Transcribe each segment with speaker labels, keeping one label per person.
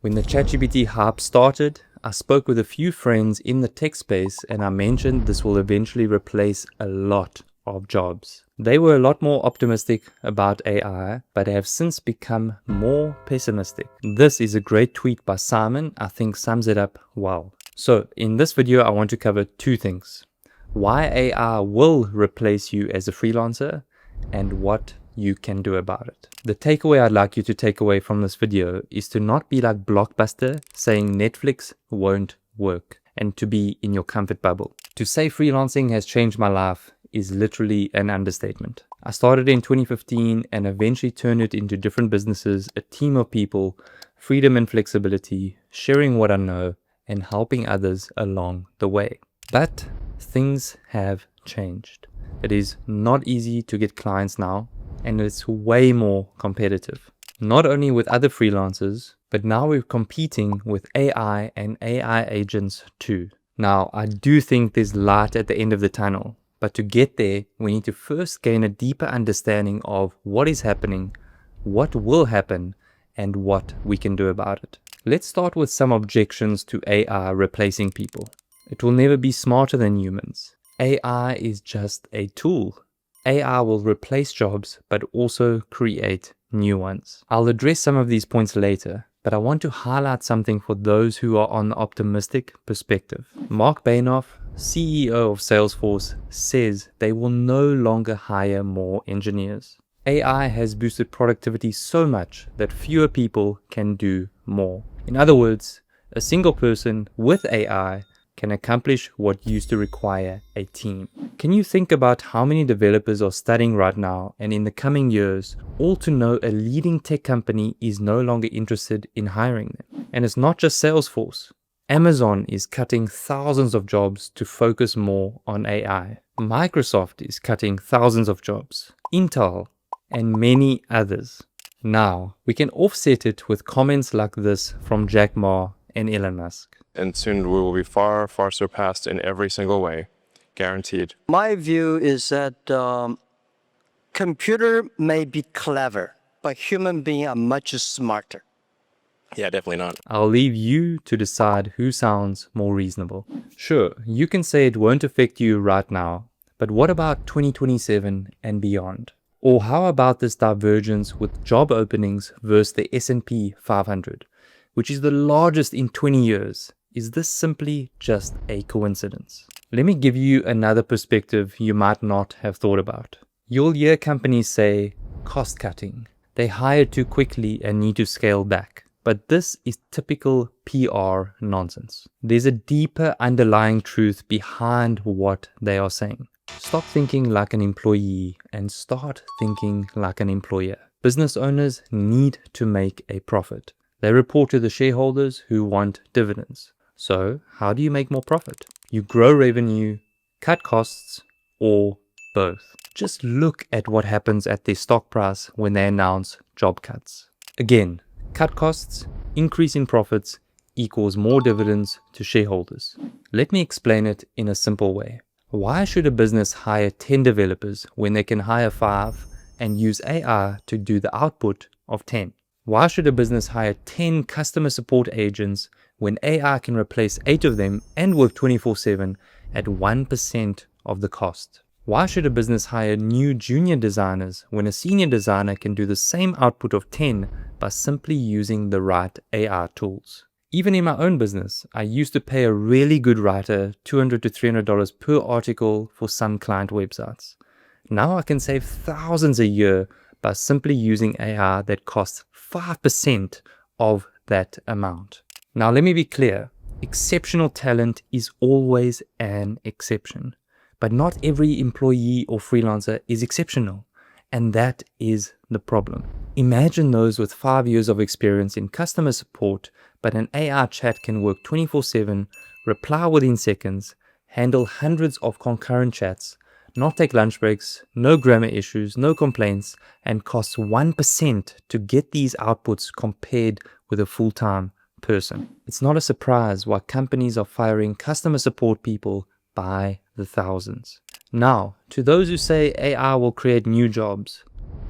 Speaker 1: When the ChatGPT hype started, I spoke with a few friends in the tech space and I mentioned this will eventually replace a lot of jobs. They were a lot more optimistic about AI, but have since become more pessimistic. This is a great tweet by Simon, I think sums it up well. So in this video, I want to cover two things: why AI will replace you as a freelancer and what you can do about it. The takeaway I'd like you to take away from this video is to not be like Blockbuster saying Netflix won't work and to be in your comfort bubble. To say freelancing has changed my life is literally an understatement. I started in 2015 and eventually turned it into different businesses, a team of people, freedom and flexibility, sharing what I know and helping others along the way. But things have changed. It is not easy to get clients now, and it's way more competitive. Not only with other freelancers, but now we're competing with AI and AI agents too. Now, I do think there's light at the end of the tunnel, but to get there, we need to first gain a deeper understanding of what is happening, what will happen, and what we can do about it. Let's start with some objections to AI replacing people. It will never be smarter than humans. AI is just a tool. AI will replace jobs, but also create new ones. I'll address some of these points later, but I want to highlight something for those who are on the optimistic perspective. Mark Bainoff, CEO of Salesforce, says they will no longer hire more engineers. AI has boosted productivity so much that fewer people can do more. In other words, a single person with AI can accomplish what used to require a team. Can you think about how many developers are studying right now and in the coming years, all to know a leading tech company is no longer interested in hiring them? And it's not just Salesforce. Amazon is cutting thousands of jobs to focus more on AI. Microsoft is cutting thousands of jobs. Intel and many others. Now, we can offset it with comments like this from Jack Ma and Elon Musk.
Speaker 2: And soon we will be far, far surpassed in every single way. Guaranteed.
Speaker 3: My view is that computer may be clever, but human beings are much smarter.
Speaker 2: Yeah, definitely not.
Speaker 1: I'll leave you to decide who sounds more reasonable. Sure, you can say it won't affect you right now, but what about 2027 and beyond? Or how about this divergence with job openings versus the S&P 500, which is the largest in 20 years? Is this simply just a coincidence? Let me give you another perspective you might not have thought about. You'll hear companies say, cost cutting. They hire too quickly and need to scale back. But this is typical PR nonsense. There's a deeper underlying truth behind what they are saying. Stop thinking like an employee and start thinking like an employer. Business owners need to make a profit. They report to the shareholders who want dividends. So how do you make more profit? You grow revenue, cut costs, or both. Just look at what happens at their stock price when they announce job cuts. Again, cut costs, increase in profits equals more dividends to shareholders. Let me explain it in a simple way. Why should a business hire 10 developers when they can hire 5 and use AI to do the output of 10? Why should a business hire 10 customer support agents when AI can replace 8 of them and work 24/7 at 1% of the cost? Why should a business hire new junior designers when a senior designer can do the same output of 10 by simply using the right AI tools? Even in my own business, I used to pay a really good writer $200 to $300 per article for some client websites. Now I can save thousands a year by simply using AI that costs 5% of that amount. Now let me be clear, exceptional talent is always an exception, but not every employee or freelancer is exceptional, and that is the problem. Imagine those with 5 years of experience in customer support, but an AI chat can work 24/7, reply within seconds, handle hundreds of concurrent chats, not take lunch breaks, no grammar issues, no complaints, and costs 1% to get these outputs compared with a full-time person. It's not a surprise why companies are firing customer support people by the thousands. Now, to those who say AI will create new jobs,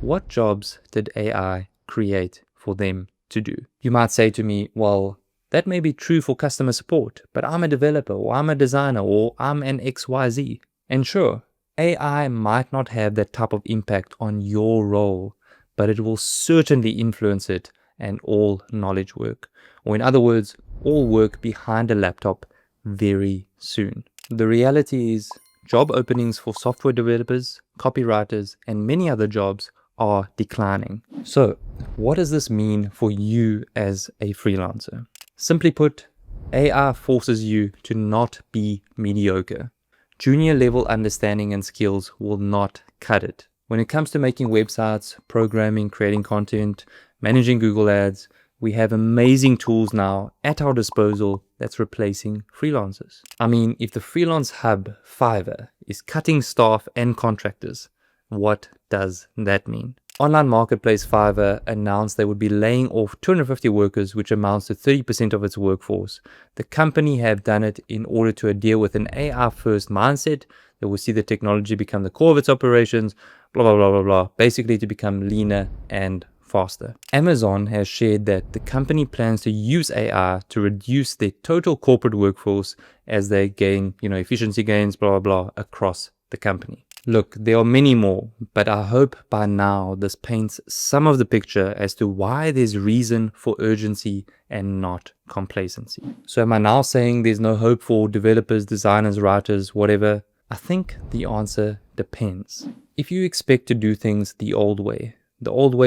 Speaker 1: what jobs did AI create for them to do. You might say to me, well, that may be true for customer support, but I'm a developer, or I'm a designer, or I'm an XYZ. And sure, AI might not have that type of impact on your role, but it will certainly influence it and all knowledge work. Or in other words, all work behind a laptop very soon. The reality is, job openings for software developers, copywriters, and many other jobs are declining. So, what does this mean for you as a freelancer? Simply put, AI forces you to not be mediocre. Junior level understanding and skills will not cut it. When it comes to making websites, programming, creating content, managing Google Ads, we have amazing tools now at our disposal that's replacing freelancers. I mean, if the freelance hub, Fiverr, is cutting staff and contractors, what does that mean? Online marketplace Fiverr announced they would be laying off 250 workers, which amounts to 30% of its workforce. The company have done it in order to adhere with an AI-first mindset that will see the technology become the core of its operations, blah, blah, blah, blah, blah, basically to become leaner and faster. Amazon has shared that the company plans to use AI to reduce their total corporate workforce as they gain, efficiency gains, blah, blah, blah, across the company. Look, there are many more, but I hope by now this paints some of the picture as to why there's reason for urgency and not complacency. So am I now saying there's no hope for developers, designers, writers, whatever? I think the answer depends. If you expect to do things the old way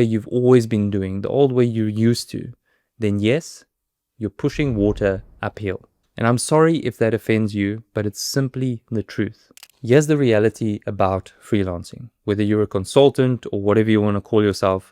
Speaker 1: you've always been doing, the old way you're used to, then yes, you're pushing water uphill. And I'm sorry if that offends you, but it's simply the truth. Here's the reality about freelancing. Whether you're a consultant or whatever you want to call yourself,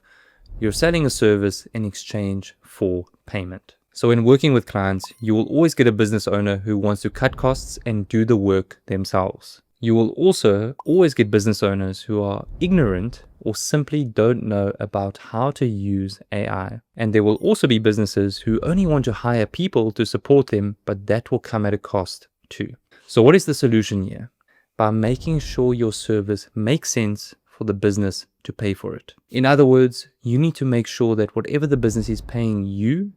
Speaker 1: you're selling a service in exchange for payment. So when working with clients, you will always get a business owner who wants to cut costs and do the work themselves. You will also always get business owners who are ignorant or simply don't know about how to use AI. And there will also be businesses who only want to hire people to support them, but that will come at a cost too. So what is the solution here? By making sure your service makes sense for the business to pay for it. In other words, you need to make sure that whatever the business is paying you,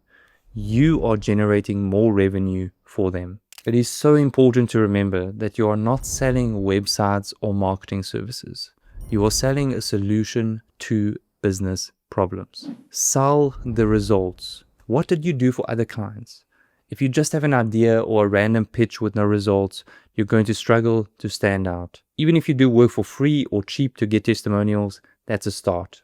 Speaker 1: you are generating more revenue for them. It is so important to remember that you are not selling websites or marketing services. You are selling a solution to business problems. Sell the results. What did you do for other clients? If you just have an idea or a random pitch with no results, you're going to struggle to stand out. Even if you do work for free or cheap to get testimonials, that's a start.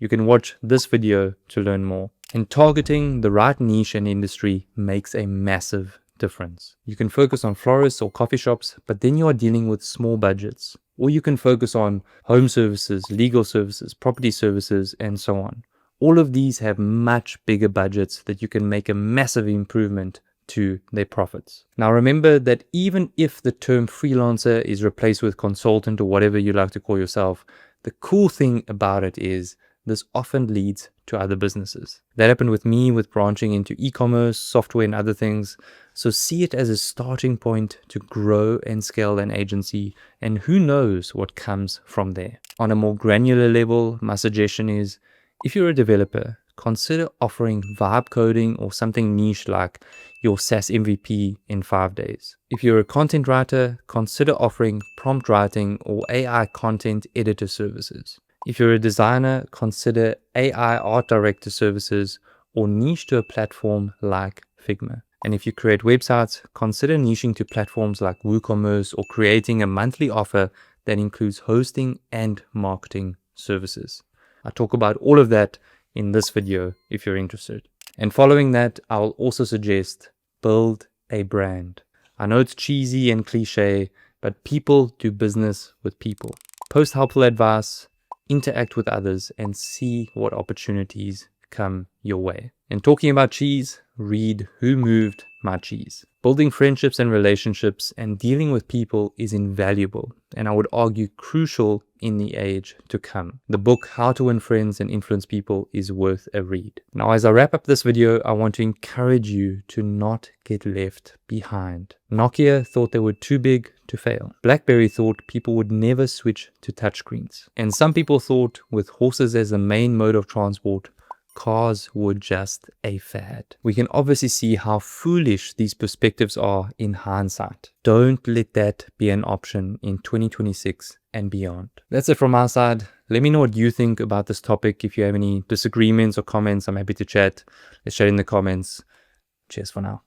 Speaker 1: You can watch this video to learn more. And targeting the right niche and industry makes a massive difference. You can focus on florists or coffee shops, but then you are dealing with small budgets. Or you can focus on home services, legal services, property services, and so on. All of these have much bigger budgets that you can make a massive improvement to their profits. Now remember that even if the term freelancer is replaced with consultant or whatever you like to call yourself, the cool thing about it is this often leads to other businesses. That happened with me with branching into e-commerce, software, and other things. So see it as a starting point to grow and scale an agency, and who knows what comes from there. On a more granular level, my suggestion is, if you're a developer, consider offering vibe coding or something niche like your SaaS MVP in 5 days. If you're a content writer, consider offering prompt writing or AI content editor services. If you're a designer, consider AI art director services or niche to a platform like Figma. And if you create websites, consider niching to platforms like WooCommerce or creating a monthly offer that includes hosting and marketing services. I talk about all of that in this video if you're interested. And following that, I'll also suggest build a brand. I know it's cheesy and cliche, but people do business with people. Post helpful advice, interact with others, and see what opportunities come your way. And talking about cheese, read Who Moved My Cheese. Building friendships and relationships and dealing with people is invaluable, and I would argue crucial in the age to come. The book How to Win Friends and Influence People is worth a read. Now, as I wrap up this video, I want to encourage you to not get left behind. Nokia thought they were too big to fail. BlackBerry thought people would never switch to touchscreens. And some people thought with horses as the main mode of transport, cars were just a fad. We can obviously see how foolish these perspectives are in hindsight. Don't let that be an option in 2026 and beyond. That's it from my side. Let me know what you think about this topic. If you have any disagreements or comments, I'm happy to chat. Let's chat in the comments. Cheers for now.